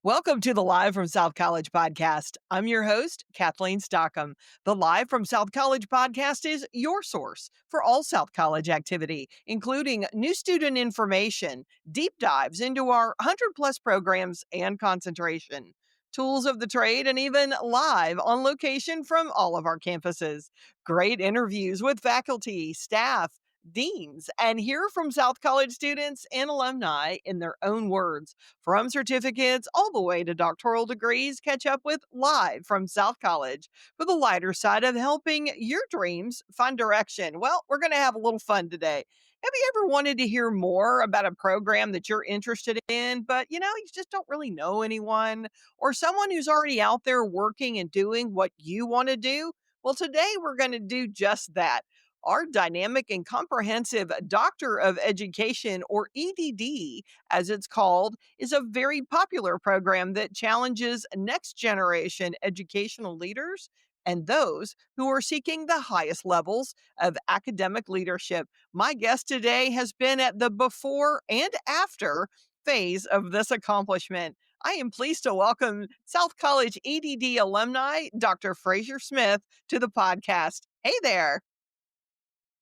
Welcome to the Live from South College podcast. I'm your host, Kathleen Stockham. The Live from South College podcast is your source for all South College activity, including new student information, deep dives into our 100 plus programs and concentration, tools of the trade, and even live on location from all of our campuses. Great interviews with faculty, staff, deans, and hear from South College students and alumni in their own words. From certificates all the way to doctoral degrees, catch up with Live from South College for the lighter side of helping your dreams find direction. Well, we're going to have a little fun today. Have you ever wanted to hear more about a program that you're interested in, but you just don't really know anyone or someone who's already out there working and doing what you want to do? Well, today we're going to do just that. Our dynamic and comprehensive Doctor of Education, or EDD, as it's called, is a very popular program that challenges next generation educational leaders and those who are seeking the highest levels of academic leadership. My guest today has been at the before and after phase of this accomplishment. I am pleased to welcome South College EDD alumni, Dr. Frazier Smith, to the podcast. Hey there.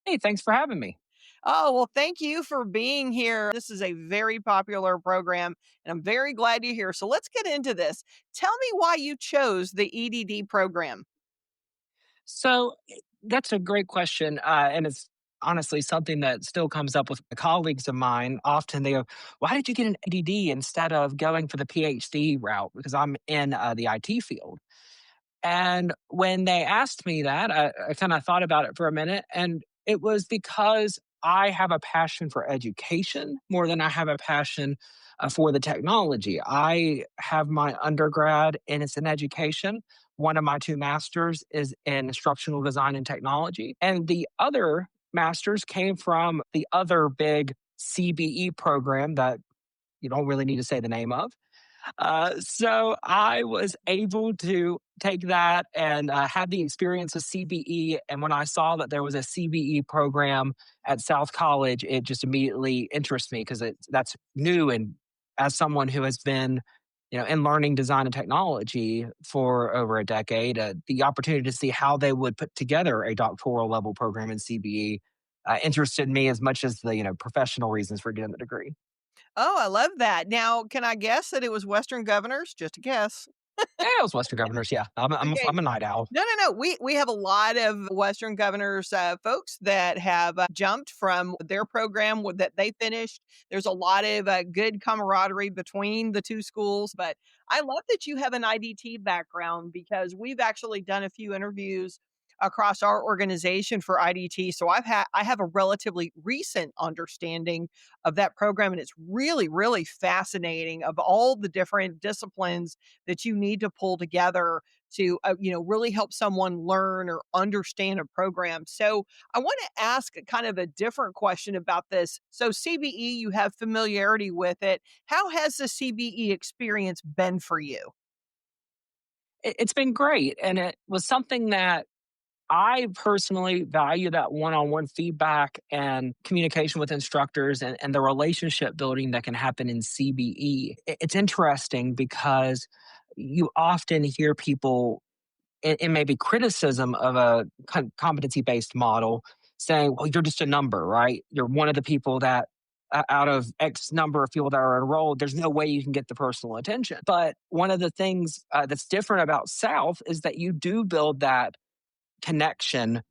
Hey, thanks for having me. Oh, well, thank you for being here. This is a very popular program, and I'm very glad you're here. So let's get into this. Tell me why you chose the EDD program. That's a great question. And it's honestly something that still comes up with colleagues of mine. Often they go, "Why did you get an ADD instead of going for the PhD route?" Because I'm in the IT field. And when they asked me that, I kind of thought about it for a minute. And it was because I have a passion for education more than I have a passion for the technology. I have my undergrad and it's in education. One of my two masters is in instructional design and technology. And the other masters came from the other big CBE program that you don't really need to say the name of. So I was able to take that and have the experience of CBE. And when I saw that there was a CBE program at South College, it just immediately interests me because that's new. And as someone who has been, in learning design and technology for over a decade, the opportunity to see how they would put together a doctoral level program in CBE interested me as much as the professional reasons for getting the degree. Oh, I love that. Now, can I guess that it was Western Governors? Just a guess. Yeah, it was Western Governors. Yeah, Okay. I'm a night owl. No. We have a lot of Western Governors folks that have jumped from their program that they finished. There's a lot of good camaraderie between the two schools, but I love that you have an IDT background because we've actually done a few interviews across our organization for IDT. So I have a relatively recent understanding of that program, and it's really fascinating of all the different disciplines that you need to pull together to really help someone learn or understand a program. So I want to ask kind of a different question about this. So CBE, you have familiarity with it. How has the CBE experience been for you? It's been great, and it was something that I personally value, that one-on-one feedback and communication with instructors and the relationship building that can happen in CBE. It's interesting because you often hear people in maybe criticism of a competency-based model saying, well, you're just a number, right? You're one of the people that out of X number of people that are enrolled, there's no way you can get the personal attention. But one of the things that's different about South is that you do build that connection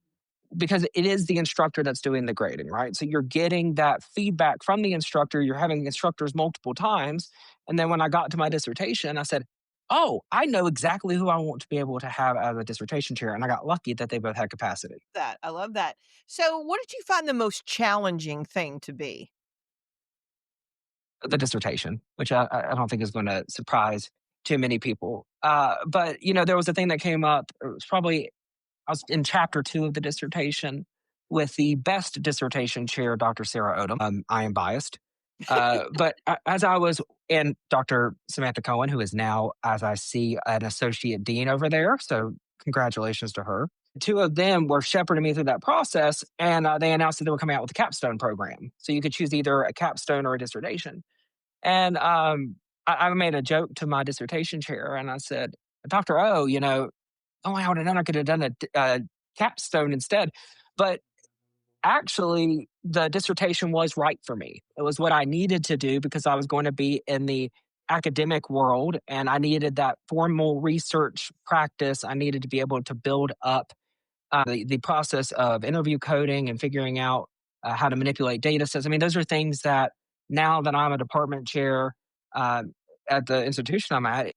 because it is the instructor that's doing the grading, right? So you're getting that feedback from the instructor. You're having instructors multiple times. And then when I got to my dissertation, I said, oh, I know exactly who I want to be able to have as a dissertation chair. And I got lucky that they both had capacity. That I love that. So what did you find the most challenging thing to be? The dissertation, which I don't think is going to surprise too many people. But, there was a thing that came up. It was probably I was in chapter 2 of the dissertation with the best dissertation chair, Dr. Sarah Odom. I am biased. But as I was, and Dr. Samantha Cohen, who is now, as I see, an associate dean over there. So congratulations to her. Two of them were shepherding me through that process, and they announced that they were coming out with a capstone program. So you could choose either a capstone or a dissertation. And I made a joke to my dissertation chair and I said, Dr. O, oh, I would have known I could have done a capstone instead. But actually, the dissertation was right for me. It was what I needed to do because I was going to be in the academic world and I needed that formal research practice. I needed to be able to build up the process of interview coding and figuring out how to manipulate data sets. I mean, those are things that now that I'm a department chair uh, at the institution I'm at,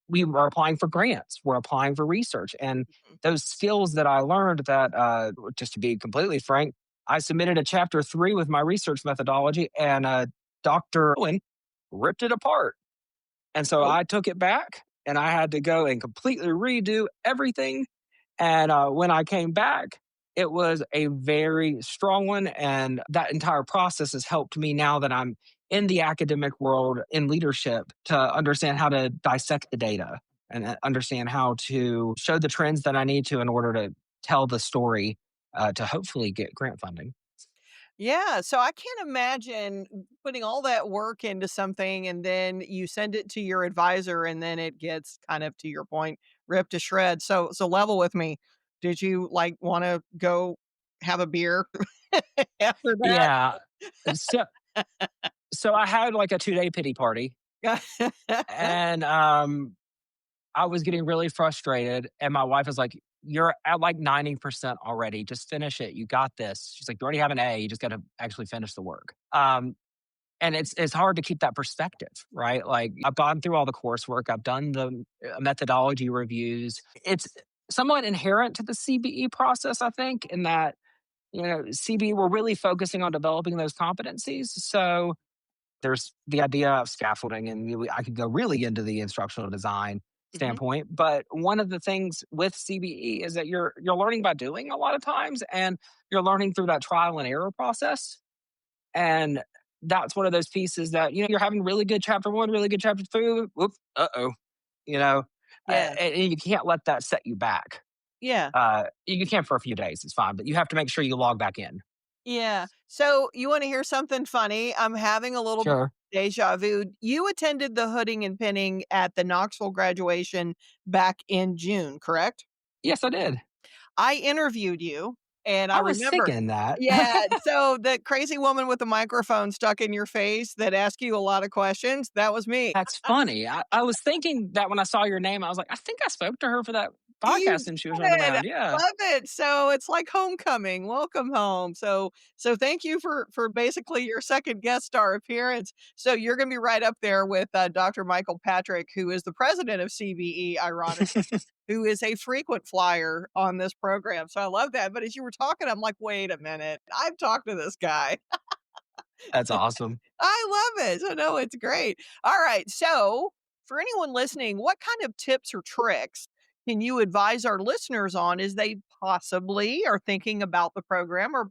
we are applying for grants, we're applying for research. And those skills that I learned that, just to be completely frank, I submitted a chapter 3 with my research methodology and Dr. Owen ripped it apart. And so Oh, I took it back and I had to go and completely redo everything. And when I came back, it was a very strong one. And that entire process has helped me now that I'm in the academic world in leadership to understand how to dissect the data and understand how to show the trends that I need to in order to tell the story to hopefully get grant funding. yeah. So I can't imagine putting all that work into something and then you send it to your advisor and then it gets kind of to your point, ripped to shreds. So level with me. Did you like want to go have a beer after Yeah. So, so I had like a 2 day pity party that? and I was getting really frustrated, and my wife was like, "You're at like 90% already. Just finish it. You got this." She's like, "You already have an A. You just got to actually finish the work." And it's hard to keep that perspective, right? Like I've gone through all the coursework, I've done the methodology reviews. It's somewhat inherent to the CBE process, I think, in that CBE we're really focusing on developing those competencies. So there's the idea of scaffolding, and I could go really into the instructional design Mhm. standpoint. But one of the things with CBE is that you're learning by doing a lot of times, and you're learning through that trial and error process. And that's one of those pieces that you're having really good chapter one, really good chapter two. Whoops, you know, Yeah. and you can't let that set you back. Yeah. You can for a few days, it's fine, but you have to make sure you log back in. Yeah. So you want to hear something funny? I'm having a little bit Sure. of deja vu. You attended the hooding and pinning at the Knoxville graduation back in June, correct? Yes, I did. I interviewed you, and I I was remember. thinking that. Yeah, so the crazy woman with the microphone stuck in your face that asked you a lot of questions, that was me. That's funny. I was thinking that when I saw your name, I was like, I think I spoke to her for that You podcast and she was running did. I around. Yeah. love it. So it's like homecoming. Welcome home. So thank you for basically your second guest star appearance. So you're gonna be right up there with, Dr. Michael Patrick, who is the president of CBE, ironically, who is a frequent flyer on this program. So I love that. But as you were talking, I'm like, "Wait a minute. I've talked to this guy." That's awesome. I love it. So no, it's great. All right. So for anyone listening, what kind of tips or tricks can you advise our listeners on as they possibly are thinking about the program or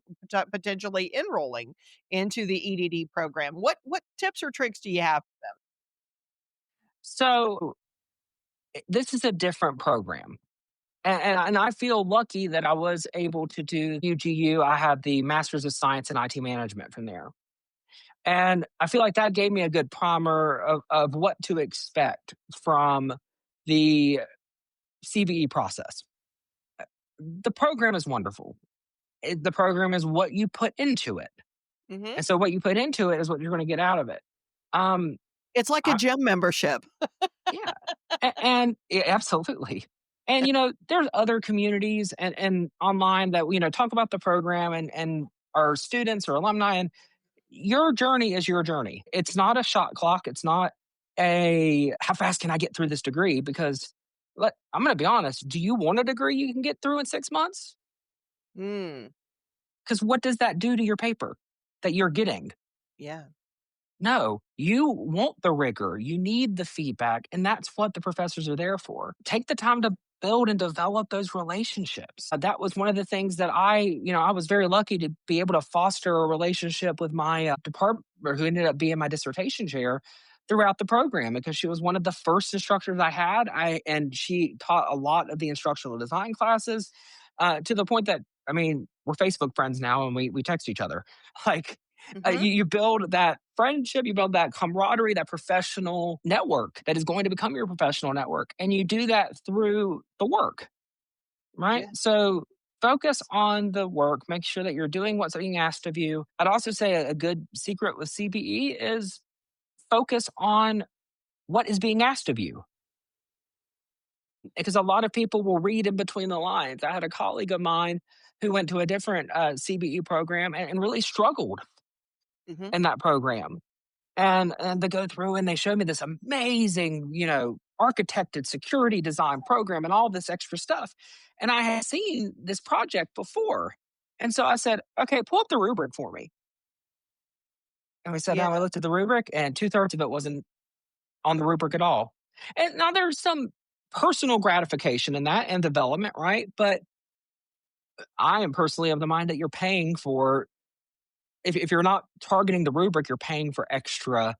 potentially enrolling into the EDD program? What tips or tricks do you have for them? So this is a different program. And I feel lucky that I was able to do UGU. I had the Master's of Science in IT Management from there. And I feel like that gave me a good primer of what to expect from the CBE process. The program is wonderful. The program is what you put into it. Hmm. And so what you put into it is what you're going to get out of it. Um, It's like a I, gym membership. yeah, and yeah, absolutely. And there's other communities and online that talk about the program and our students or alumni. And your journey is your journey. It's not a shot clock. It's not a how fast can I get through this degree? Because I'm going to be honest. Do you want a degree you can get through in 6 months? Mm, Because what does that do to your paper that you're getting? yeah. No, you want the rigor. You need the feedback. And that's what the professors are there for. Take the time to build and develop those relationships. That was one of the things that I was very lucky to be able to foster a relationship with my department, or who ended up being my dissertation chair throughout the program because she was one of the first instructors I had. And she taught a lot of the instructional design classes to the point that, I mean, we're Facebook friends now and we text each other. Like, Mhm. You build that friendship, you build that camaraderie, that professional network that is going to become your professional network. And you do that through the work, right? Yeah. So focus on the work, make sure that you're doing what's being asked of you. I'd also say a good secret with CBE is focus on what is being asked of you. Because a lot of people will read in between the lines. I had a colleague of mine who went to a different CBE program and really struggled Mhm. in that program. And they go through and they show me this amazing, architected security design program and all this extra stuff. And I had seen this project before. And so I said, okay, pull up the rubric for me. And we sat down, we Yeah. looked at the rubric, and two-thirds of it wasn't on the rubric at all. And now there's some personal gratification in that and development, right? But I am personally of the mind that you're paying for, if you're not targeting the rubric, you're paying for extra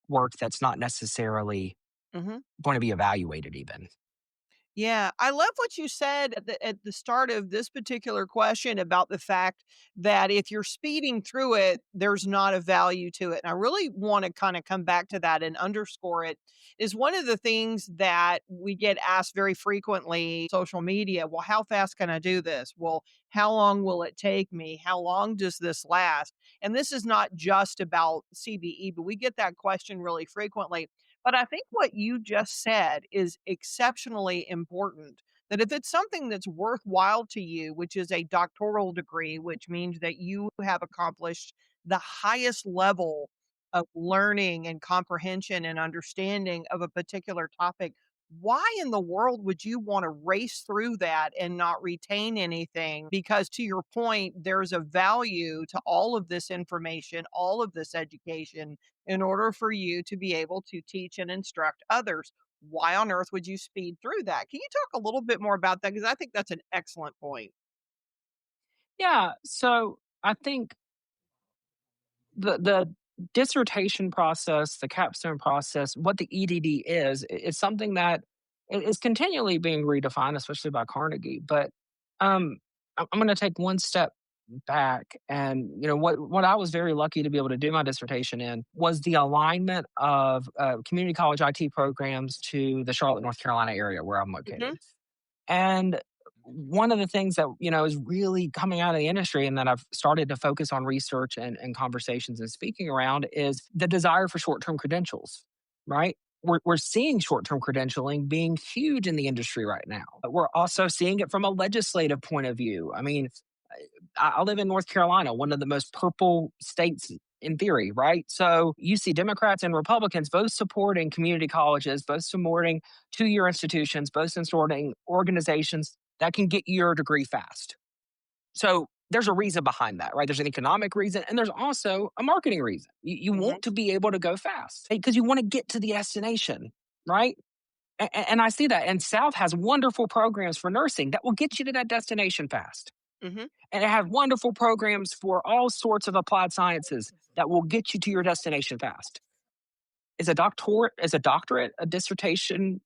work that's not necessarily Mhm. going to be evaluated even. Yeah, I love what you said at the start of this particular question about the fact that if you're speeding through it, there's not a value to it. And I really want to kind of come back to that and underscore it. Is one of the things that we get asked very frequently social media, well, how fast can I do this? Well, how long will it take me? How long does this last? And this is not just about CBE, but we get that question really frequently. But I think what you just said is exceptionally important. That if it's something that's worthwhile to you, which is a doctoral degree, which means that you have accomplished the highest level of learning and comprehension and understanding of a particular topic, why in the world would you want to race through that and not retain anything? Because to your point, there's a value to all of this information, all of this education in order for you to be able to teach and instruct others. Why on earth would you speed through that? Can you talk a little bit more about that? Because I think that's an excellent point. Yeah. So I think the dissertation process, the capstone process, what the EDD is something that is continually being redefined, especially by Carnegie. But I'm going to take one step back, and what I was very lucky to be able to do my dissertation in was the alignment of community college IT programs to the Charlotte, North Carolina area where I'm Mhm, located. And one of the things that, is really coming out of the industry and that I've started to focus on research and conversations and speaking around is the desire for short term credentials, right? We're seeing short term credentialing being huge in the industry right now. But we're also seeing it from a legislative point of view. I mean, I live in North Carolina, one of the most purple states in theory, right? So you see Democrats and Republicans both supporting community colleges, both supporting 2-year institutions, both supporting organizations that can get you your degree fast. So there's a reason behind that, right? There's an economic reason and there's also a marketing reason. You mhm, want to be able to go fast because you want to get to the destination, right? And I see that. And South has wonderful programs for nursing that will get you to that destination fast, mhm. and it has wonderful programs for all sorts of applied sciences that will get you to your destination fast. Is a doctorate, a dissertation,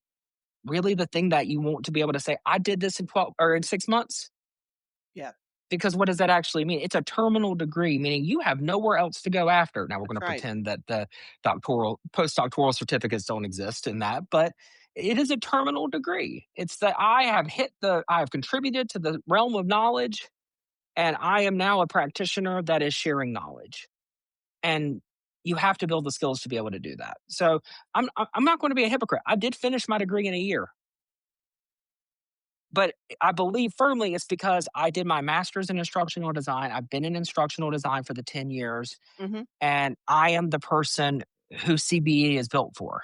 really the thing that you want to be able to say, I did this in 12 or in 6 months? Yeah, Because what does that actually mean? It's a terminal degree, meaning you have nowhere else to go after. Now we're going that's to right. pretend that the postdoctoral certificates don't exist in that, but it is a terminal degree. It's that I have contributed to the realm of knowledge, and I am now a practitioner that is sharing knowledge. And you have to build the skills to be able to do that. So I'm not going to be a hypocrite. I did finish my degree in a year, but I believe firmly it's because I did my master's in instructional design. I've been in instructional design for the 10 years, Mhm. and I am the person who CBE is built for,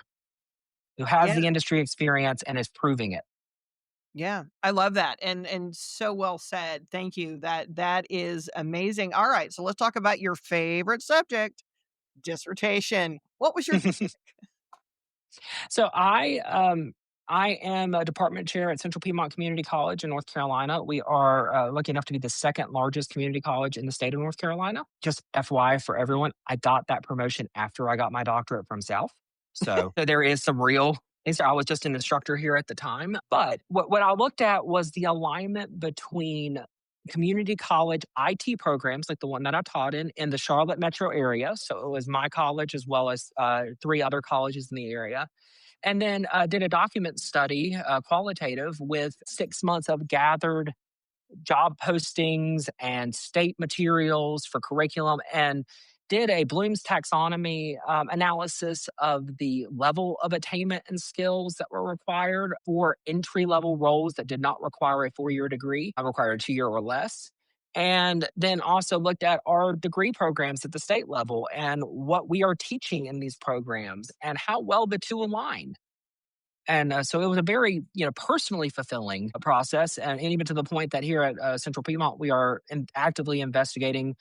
who has Yeah, the industry experience and is proving it. yeah. I love that, and so well said. Thank you. That is amazing. All right, so let's talk about your favorite subject, dissertation. What was your So I am a department chair at Central Piedmont Community College in North Carolina. We are lucky enough to be the second largest community college in the state of North Carolina. Just FYI for everyone, I got that promotion after I got my doctorate from South. So there is some real things. I was just an instructor here at the time. But what I looked at was the alignment between community college IT programs like the one that I taught in the Charlotte metro area. So it was my college as well as three other colleges in the area. And then did a document study, qualitative, with 6 months of gathered job postings and state materials for curriculum, and did a Bloom's taxonomy analysis of the level of attainment and skills that were required for entry level roles that did not require a 4 year degree, required a 2 year or less. And then also looked at our degree programs at the state level and what we are teaching in these programs and how well the two align. And so it was a very, personally fulfilling process, and even to the point that here at Central Piedmont, we are actively investigating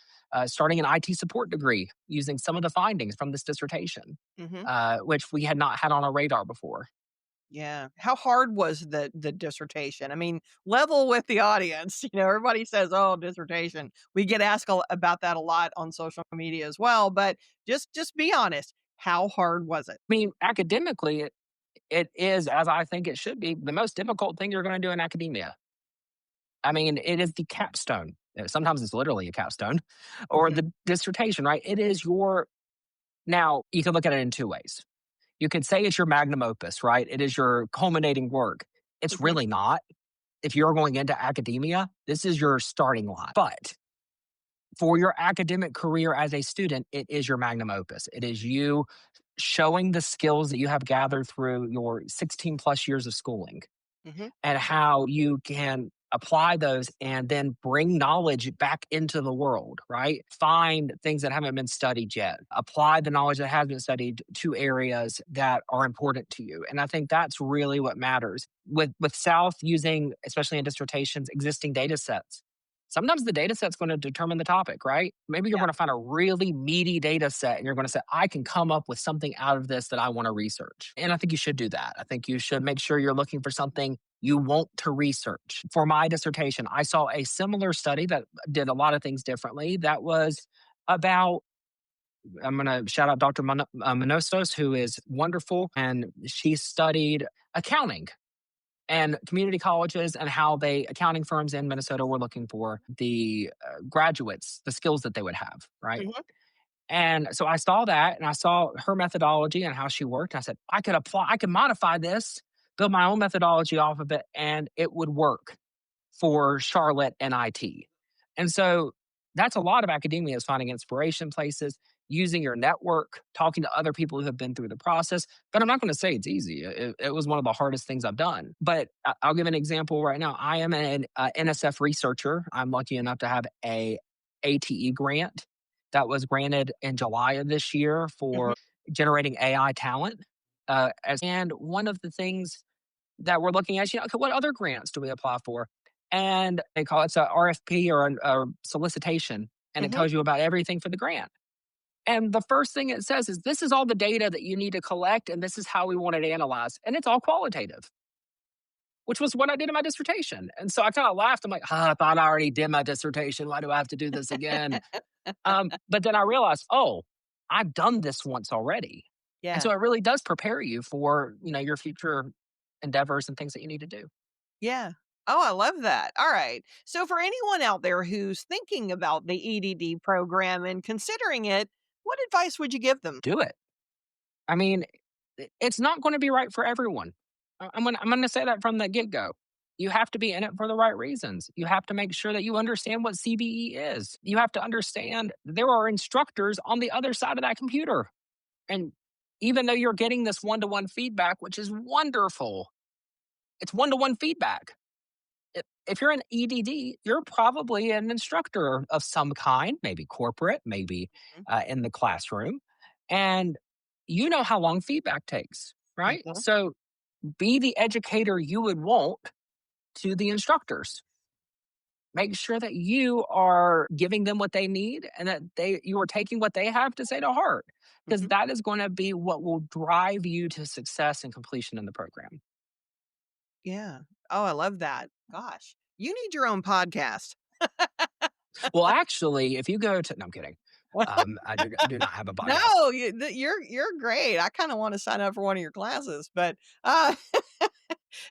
starting an IT support degree using some of the findings from this dissertation, Hmm. which we had not had on our radar before. Yeah. How hard was the dissertation? I mean, level with the audience. Everybody says, "Oh, dissertation." We get asked about that a lot on social media as well. But just be honest. How hard was it? I mean, academically, it is, as I think it should be, the most difficult thing you're going to do in academia. I mean, it is the capstone. Sometimes it's literally a capstone or Hmm. the dissertation, right? It is your, now you can look at it in two ways. You could say it's your magnum opus, right? It is your culminating work. It's Hmm. really not. If you're going into academia, this is your starting line. But for your academic career as a student, it is your magnum opus. It is you showing the skills that you have gathered through your 16 plus years of schooling Hmm. and how you can apply those and then bring knowledge back into the world, right? Find things that haven't been studied yet. Apply the knowledge that has been studied to areas that are important to you. And I think that's really what matters. With South using, especially in dissertations, existing data sets. Sometimes the data set's going to determine the topic, right? Maybe you're Yeah. going to find a really meaty data set and you're going to say, I can come up with something out of this that I want to research. And I think you should do that. I think you should make sure you're looking for something you want to research. For my dissertation, I saw a similar study that did a lot of things differently. That was about, I'm going to shout out Dr. Manostos, who is wonderful. And she studied accounting and community colleges and how accounting firms in Minnesota were looking for the graduates, the skills that they would have, right? Hmm. And so I saw that and I saw her methodology and how she worked. I said, I could modify this, build my own methodology off of it, and it would work for Charlotte and IT. And so that's a lot of academia, is finding inspiration places, using your network, talking to other people who have been through the process. But I'm not going to say it's easy. It was one of the hardest things I've done. But I'll give an example right now. I am an NSF researcher. I'm lucky enough to have a ATE grant that was granted in July of this year Hmm. for generating AI talent. And one of the things that we're looking at, okay, what other grants do we apply for? And they call it a RFP or a solicitation, and it Hmm. tells you about everything for the grant. And the first thing it says is, this is all the data that you need to collect, and this is how we want it analyzed. And it's all qualitative, which was what I did in my dissertation. And so I kind of laughed. I'm like, I thought I already did my dissertation. Why do I have to do this again? But then I realized, oh, I've done this once already. And Yeah. so it really does prepare you for, your future endeavors and things that you need to do. Yeah. Oh, I love that. All right. So, for anyone out there who's thinking about the EDD program and considering it, what advice would you give them? Do it. I mean, it's not going to be right for everyone. I'm gonna say that from the get go. You have to be in it for the right reasons. You have to make sure that you understand what CBE is. You have to understand there are instructors on the other side of that computer. And even though you're getting this one to one feedback, which is wonderful, it's one to one feedback. If you're an EDD, you're probably an instructor of some kind, maybe corporate, maybe in the classroom. And you know how long feedback takes, right? Mhm. So be the educator you would want to the instructors. Make sure that you are giving them what they need and that you are taking what they have to say to heart, because Mhm. that is going to be what will drive you to success and completion in the program. Yeah. Oh, I love that. Gosh, you need your own podcast. Well, actually, if you go to, no, I'm kidding. I do not have a podcast. No, you're great. I kind of want to sign up for one of your classes, but uh,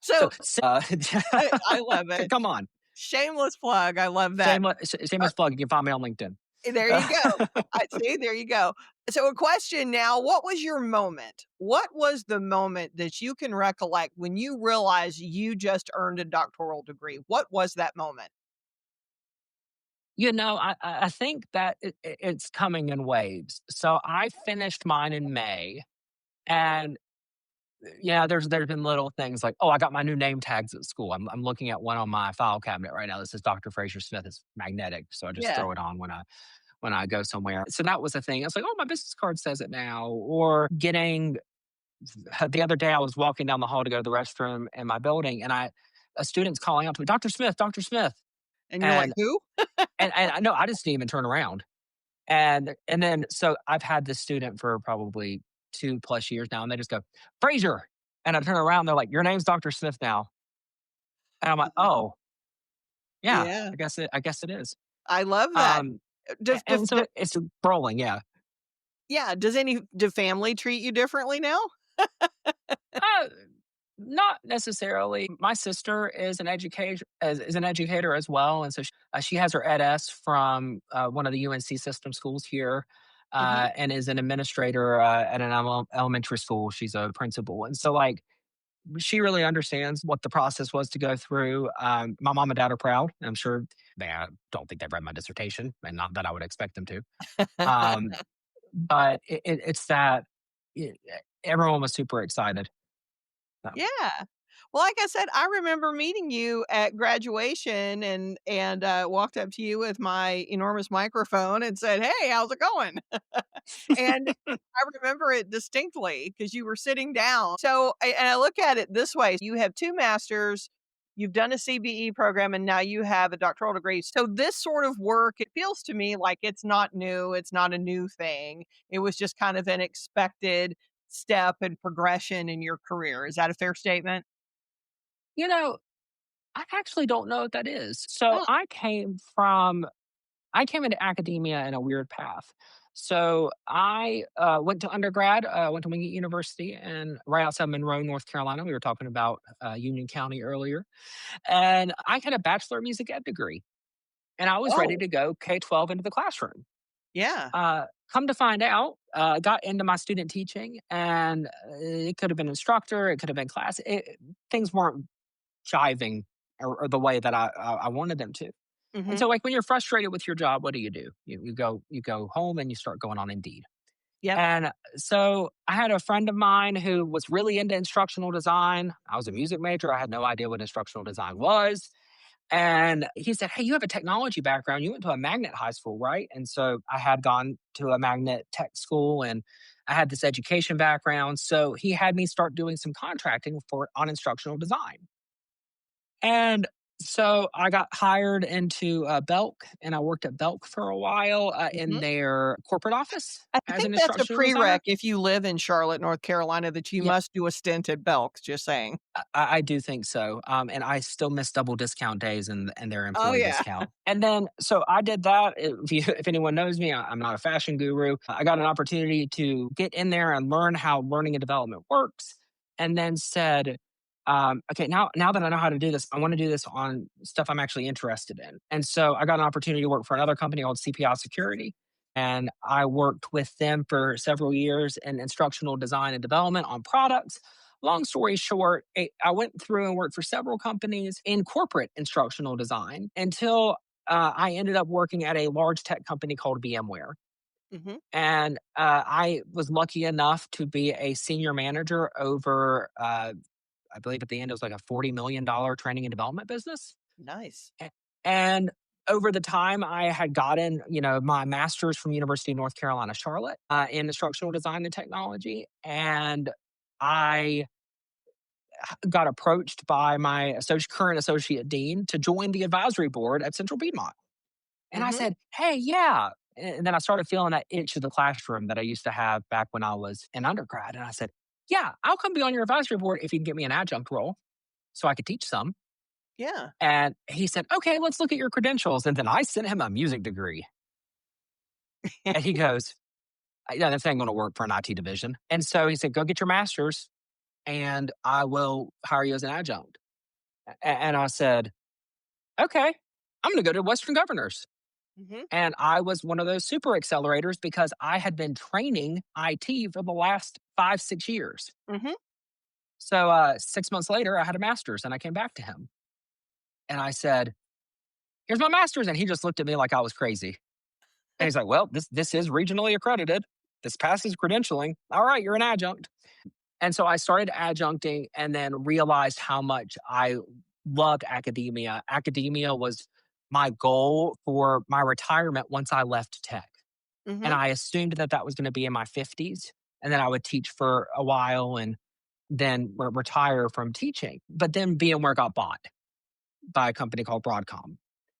So, so I love it. come on. Shameless plug. I love that. Shameless plug. You can find me on LinkedIn. There you go. I see, there you go. So a question now, what was your moment? What was the moment that you can recollect when you realized you just earned a doctoral degree? What was that moment? I think that it's coming in waves. So I finished mine in May, and yeah, there's been little things like, oh, I got my new name tags at school. I'm looking at one on my file cabinet right now. This is Dr. Frazier Smith. It's magnetic, so I just Yeah. throw it on when I go somewhere. So that was a thing. I was like, oh, my business card says it now. Or getting the other day, I was walking down the hall to go to the restroom in my building, and a student's calling out to me, Dr. Smith, Dr. Smith, And you're like, and "Who?" and I know I just didn't even turn around. And then so I've had this student for probably 2+ years now, and they just go, Frazier. And I turn around, they're like, your name's Dr. Smith now. And I'm like, Oh, oh, yeah, yeah. I guess it is. I love that. Um, Does and so it's rolling, yeah. yeah, do family treat you differently now? Uh, Not necessarily. My sister is an educator as well, and so she has her Ed.S. from one of the UNC system schools here, Mhm. and is an administrator at an elementary school. She's a principal, and so like she really understands what the process was to go through. My mom and dad are proud. I'm sure they don't think they've read my dissertation, and not that I would expect them to. Um, but it's that it, everyone was super excited. So. Yeah. Well, like I said, I remember meeting you at graduation and walked up to you with my enormous microphone and said, "Hey, how's it going?" And I remember it distinctly because you were sitting down. And I look at it this way, you have 2 masters, you've done a CBE program, and now you have a doctoral degree. So this sort of work, it feels to me like it's not new, it's not a new thing. It was just kind of an expected step and progression in your career. Is that a fair statement? You know, I actually don't know what that is. So Oh, I came into academia in a weird path. So I went to undergrad, went to Wingate University, and right outside Monroe, North Carolina. We were talking about Union County earlier, and I had a bachelor of music ed degree, and I was ready oh, to go K-12 into the classroom. yeah. Come to find out, got into my student teaching, and it could have been instructor, it could have been class. Things weren't jiving or the way that I wanted them to. And Mhm. so, like when you're frustrated with your job, what do? You go home and you start going on Indeed. Yep. And so I had a friend of mine who was really into instructional design. I was a music major. I had no idea what instructional design was. And he said, hey, you have a technology background. You went to a magnet high school, right? And so I had gone to a magnet tech school and I had this education background. So he had me start doing some contracting for on instructional design. And so I got hired into Belk and I worked at Belk for a while in Mhm. their corporate office I as an think that's a instructional designer. prereq if you live in Charlotte, North Carolina, that you Yeah, must do a stint at Belk's, just saying. I do think so. And I still miss double discount days and their Oh, employee yeah. discount. And then, so I did that. If anyone knows me, I'm not a fashion guru. I got an opportunity to get in there and learn how learning and development works. And then said, okay, now that I know how to do this, I want to do this on stuff I'm actually interested in. And so I got an opportunity to work for another company called CPI Security. And I worked with them for several years in instructional design and development on products. Long story short, I went through and worked for several companies in corporate instructional design until I ended up working at a large tech company called VMware. Mhm. And I was lucky enough to be a senior manager over, I believe at the end, it was like a $40 million training and development business. Nice. A- And over the time, I had gotten, my master's from University of North Carolina, Charlotte, in instructional design and technology. And I got approached by my current associate dean to join the advisory board at Central Piedmont. And I Mhm. said, hey, yeah. And then I started feeling that itch of the classroom that I used to have back when I was in undergrad. And I said, yeah, I'll come be on your advisory board if you can get me an adjunct role so I could teach some. Yeah. And he said, okay, let's look at your credentials. And then I sent him a music degree. And he goes, yeah, this ain't going to work for an IT division. And so he said, go get your master's and I will hire you as an adjunct. And I said, okay, I'm going to go to Western Governors. Mhm. And I was one of those super accelerators because I had been training IT for the last 5, 6 years. Mhm. So 6 months later, I had a master's and I came back to him and I said, "Here's my master's." And he just looked at me like I was crazy. And he's like, "Well, this is regionally accredited. This passes credentialing. All right, you're an adjunct." And so I started adjuncting and then realized how much I loved academia. Academia was my goal for my retirement once I left tech. And Mhm. I assumed that that was going to be in my 50s. And then I would teach for a while and then retire from teaching. But then VMware got bought by a company called Broadcom.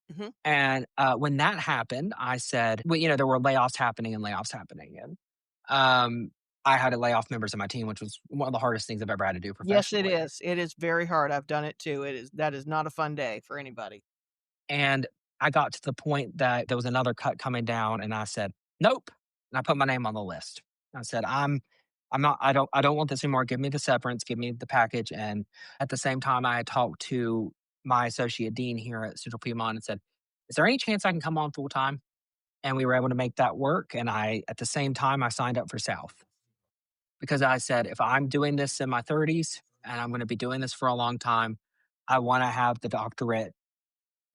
Mhm. And when that happened, I said, well, there were layoffs happening and layoffs happening. And um, I had to lay off members of my team, which was one of the hardest things I've ever had to do Yes, it professionally. is. It is very hard. I've done it too. That is not a fun day for anybody. And I got to the point that there was another cut coming down, and I said, "Nope." And I put my name on the list. I said, I'm not, I don't want this anymore. Give me the severance, give me the package." And at the same time, I had talked to my associate dean here at Central Piedmont and said, "Is there any chance I can come on full time?" And we were able to make that work. And at the same time, I signed up for South because I said, if I'm doing this in my 30s and I'm going to be doing this for a long time, I want to have the doctorate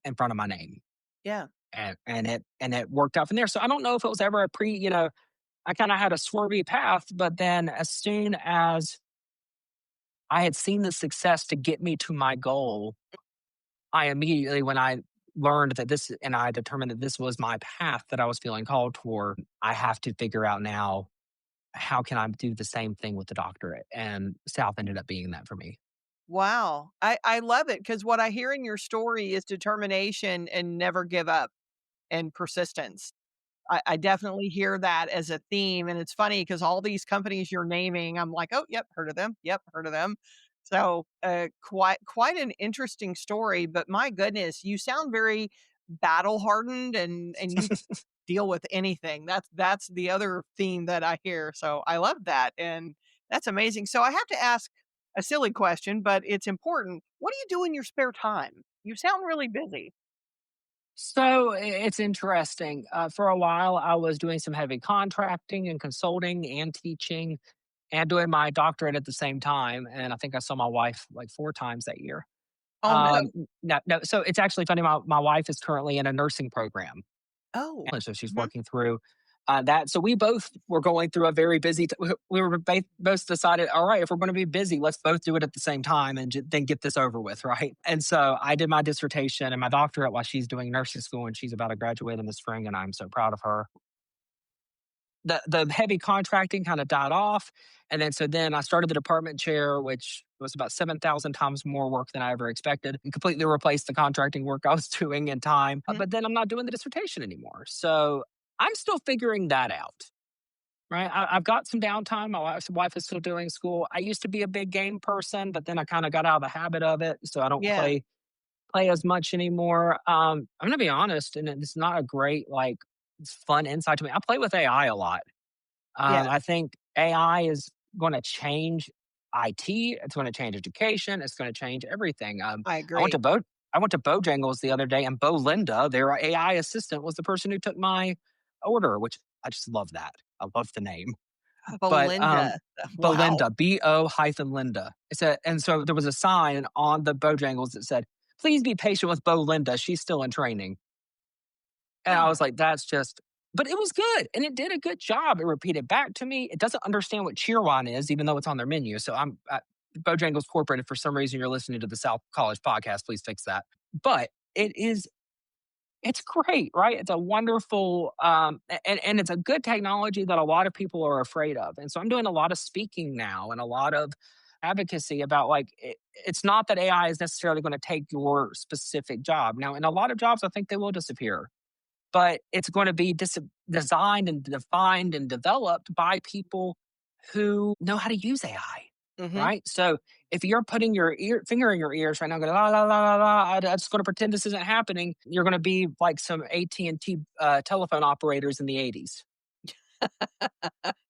in front of my name. Yeah. And it worked out from there. So I don't know if it was ever a I kind of had a swervy path, but then as soon as I had seen the success to get me to my goal, I immediately, when I learned that this and I determined that this was my path that I was feeling called toward, I have to figure out now, how can I do the same thing with the doctorate? And South ended up being that for me. Wow. I love it because what I hear in your story is determination and never give up and persistence. I definitely hear that as a theme, and it's funny because all these companies you're naming, I'm like, "Oh, yep, heard of them. Yep, heard of them." So, quite an interesting story, but my goodness, you sound very battle hardened and you deal with anything. That's the other theme that I hear. So, I love that, and that's amazing. So, I have to ask a silly question, but it's important. What do you do in your spare time? You sound really busy. So it's interesting. For a while, I was doing some heavy contracting and consulting and teaching and doing my doctorate at the same time. And I think I saw my wife like 4 times that year. Oh, no. No, no. So it's actually funny. My wife is currently in a nursing program, Oh. and so she's Mhm. working through that. So we both were going through a very busy. We were both decided, all right, if we're going to be busy, let's both do it at the same time and then get this over with, right? And so I did my dissertation and my doctorate while she's doing nursing school, and she's about to graduate in the spring, and I'm so proud of her. The heavy contracting kind of died off, and then I started the department chair, which was about 7,000 times more work than I ever expected, and completely replaced the contracting work I was doing in time. Mhm. But then I'm not doing the dissertation anymore, so I'm still figuring that out. Right, I've got some downtime. My wife is still doing school. I used to be a big game person, but then I kind of got out of the habit of it, so I don't Yeah. play as much anymore. I'm gonna be honest, and it's not a great fun insight to me. I play with AI a lot. Yeah. I think AI is going to change IT. It's going to change education. It's going to change everything. I I went agree. to Bo. I went to Bojangles the other day, and Bolinda, their AI assistant, was the person who took my order, which I just love that. I love the name. But Belinda. Wow. Bolinda, BO hyphen Linda. And so there was a sign on the Bojangles that said, "Please be patient with Bolinda. She's still in training." And I was Oh, like, that's just, but it was good. And it did a good job. It repeated back to me. It doesn't understand what cheerwine is, even though it's on their menu. So Bojangles Corporate. If for some reason you're listening to the South College podcast, please fix that. But it's great, right? It's a wonderful, and it's a good technology that a lot of people are afraid of. And so I'm doing a lot of speaking now and a lot of advocacy about it's not that AI is necessarily going to take your specific job. Now, in a lot of jobs, I think they will disappear, but it's going to be designed and defined and developed by people who know how to use AI, mhm. right? So if you're putting your finger in your ears right now, going la la la la la, I'm just going to pretend this isn't happening. You're going to be like some AT&T telephone operators in the '80s.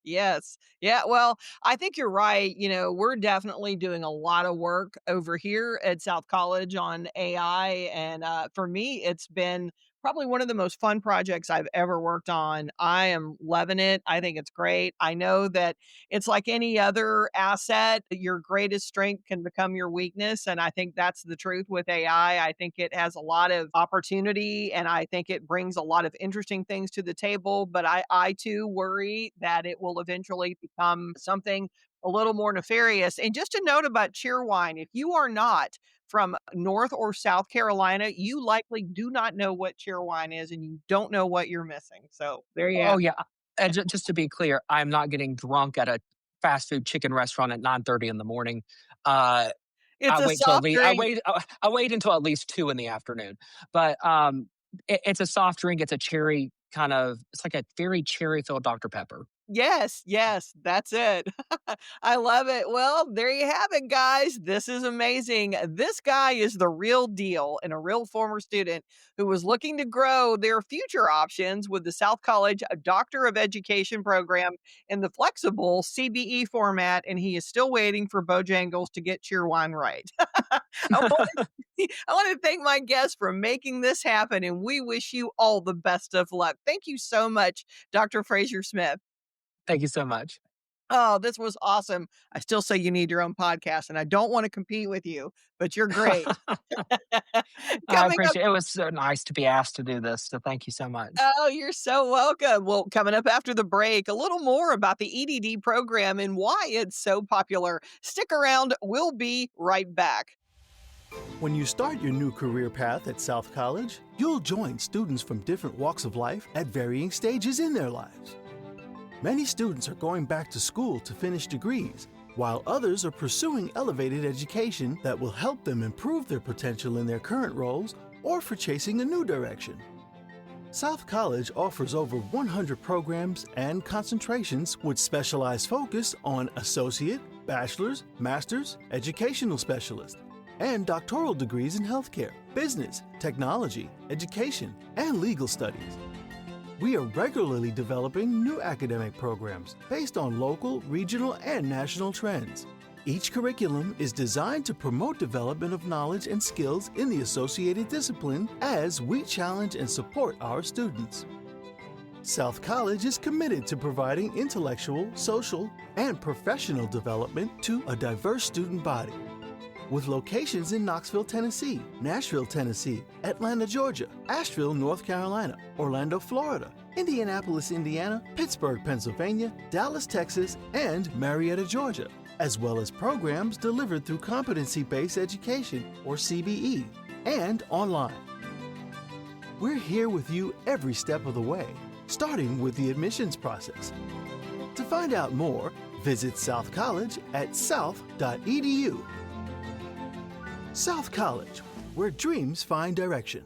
Yes. Yeah. Well, I think you're right. We're definitely doing a lot of work over here at South College on AI. And for me, it's been probably one of the most fun projects I've ever worked on. I am loving it. I think it's great. I know that it's like any other asset, your greatest strength can become your weakness. And I think that's the truth with AI. I think it has a lot of opportunity and I think it brings a lot of interesting things to the table. But I too worry that it will eventually become something a little more nefarious. And just a note about Cheerwine, if you are not from North or South Carolina, you likely do not know what Cheerwine is and you don't know what you're missing. So there you Oh, have yeah. it. Just to be clear, I'm not getting drunk at a fast food chicken restaurant at 9:30 in the morning. Uh, It's a soft drink. I wait until at least 2 in the afternoon. But it's a soft drink, it's a cherry kind of it's like a very cherry-filled Dr. Pepper. Yes, yes, that's it. I love it. Well, there you have it, guys. This is amazing. This guy is the real deal and a real former student who was looking to grow their future options with the South College Doctor of Education program in the flexible CBE format, and he is still waiting for Bojangles to get Cheerwine right. I want I want to thank my guests for making this happen, and we wish you all the best of luck. Thank you so much, Dr. Frazier Smith. Thank you so much. Oh, this was awesome. I still say you need your own podcast, and I don't wanna compete with you, but you're great. I Coming up appreciate it. It was so nice to be asked to do this, so thank you so much. Oh, you're so welcome. Well, coming up after the break, a little more about the EDD program and why it's so popular. Stick around. We'll be right back. When you start your new career path at South College, you'll join students from different walks of life at varying stages in their lives. Many students are going back to school to finish degrees, while others are pursuing elevated education that will help them improve their potential in their current roles or for chasing a new direction. South College offers over 100 programs and concentrations with specialized focus on associate, bachelor's, master's, educational specialist, and doctoral degrees in healthcare, business, technology, education, and legal studies. We are regularly developing new academic programs based on local, regional, and national trends. Each curriculum is designed to promote development of knowledge and skills in the associated discipline as we challenge and support our students. South College is committed to providing intellectual, social, and professional development to a diverse student body. With locations in Knoxville, Tennessee, Nashville, Tennessee, Atlanta, Georgia, Asheville, North Carolina, Orlando, Florida, Indianapolis, Indiana, Pittsburgh, Pennsylvania, Dallas, Texas, and Marietta, Georgia, as well as programs delivered through Competency-Based Education, or CBE, and online. We're here with you every step of the way, starting with the admissions process. To find out more, visit South College at south.edu. South College, where dreams find direction.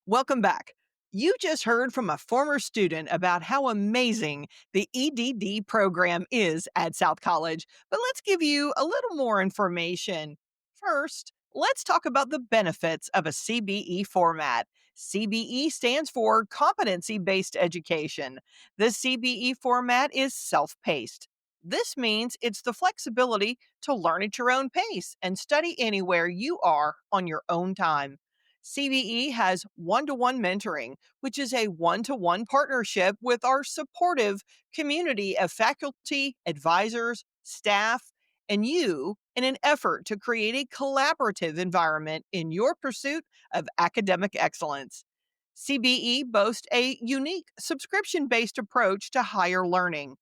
Welcome back. You just heard from a former student about how amazing the EDD program is at South College, but let's give you a little more information. First, let's talk about the benefits of a CBE format. CBE stands for Competency Based Education. The CBE format is self paced. This means it's the flexibility to learn at your own pace and study anywhere you are on your own time. CBE has one to one mentoring, which is a one to one partnership with our supportive community of faculty, advisors, staff, and you in an effort to create a collaborative environment in your pursuit of academic excellence. CBE boasts a unique subscription based approach to higher learning.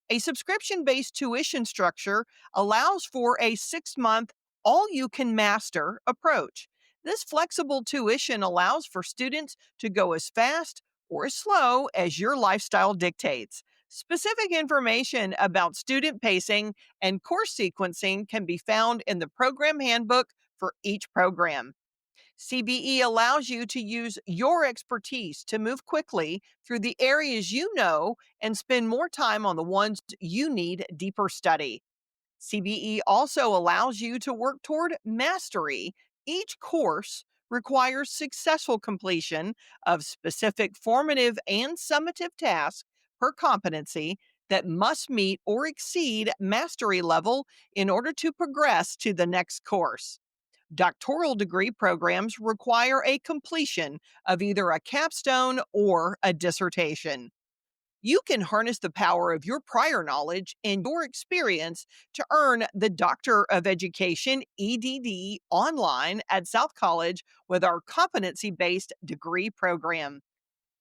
A subscription based tuition structure allows for a 6-month, all you can master approach. This flexible tuition allows for students to go as fast or as slow as your lifestyle dictates. Specific information about student pacing and course sequencing can be found in the program handbook for each program. CBE allows you to use your expertise to move quickly through the areas you know and spend more time on the ones you need deeper study. CBE also allows you to work toward mastery. Each course requires successful completion of specific formative and summative tasks per competency that must meet or exceed mastery level in order to progress to the next course. Doctoral degree programs require a completion of either a capstone or a dissertation. You can harness the power of your prior knowledge and your experience to earn the Doctor of Education EDD online at South College with our competency based degree program.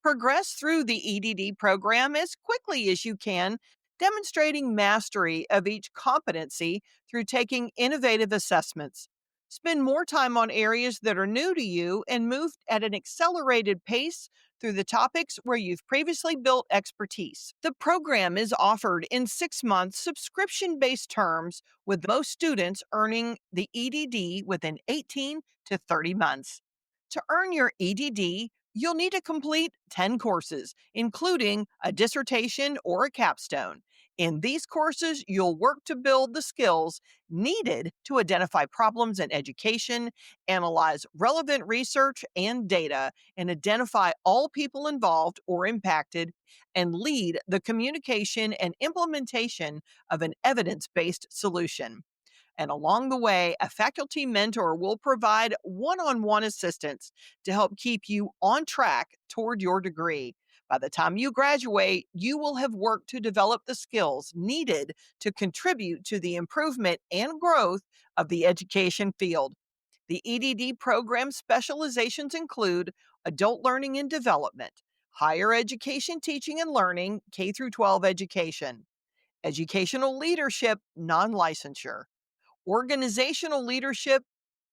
Progress through the EDD program as quickly as you can, demonstrating mastery of each competency through taking innovative assessments. Spend more time on areas that are new to you and move at an accelerated pace through the topics where you've previously built expertise. The program is offered in 6 month subscription based terms, with most students earning the EDD within 18 to 30 months. To earn your EDD, you'll need to complete 10 courses, including a dissertation or a capstone. In these courses, you'll work to build the skills needed to identify problems in education, analyze relevant research and data, and identify all people involved or impacted, and lead the communication and implementation of an evidence based solution. And along the way, a faculty mentor will provide one on one assistance to help keep you on track toward your degree. By the time you graduate, you will have worked to develop the skills needed to contribute to the improvement and growth of the education field. The EDD program specializations include adult learning and development, higher education teaching and learning, K through 12 education, educational leadership, non licensure, organizational leadership,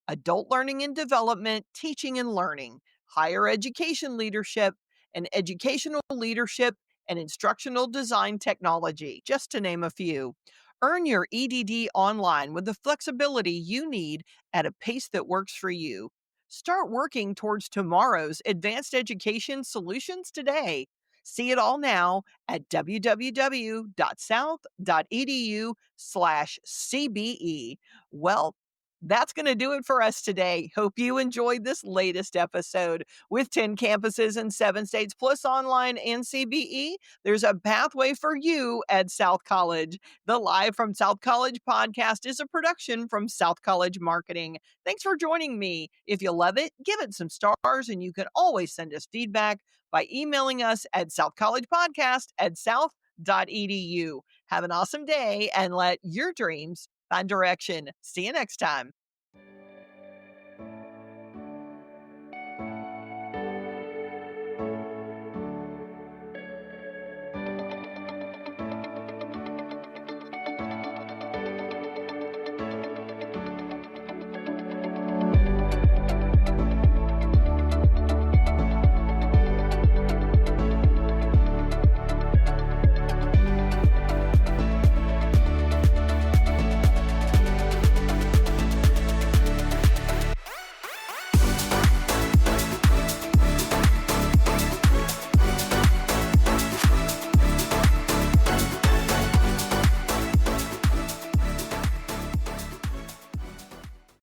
adult learning and development, teaching and learning, higher education leadership, and educational leadership and instructional design technology, just to name a few. Earn your EDD online with the flexibility you need at a pace that works for you. Start working towards tomorrow's advanced education solutions today. See it all now at www.south.edu/CBE. Well, that's going to do it for us today. Hope you enjoyed this latest episode. With 10 campuses in 7 states, plus online and CBE, there's a pathway for you at South College. The Live from South College podcast is a production from South College Marketing. Thanks for joining me. If you love it, give it some stars, and you can always send us feedback by emailing us at southcollegepodcast@south.edu. Have an awesome day and let your dreams find direction. See you next time.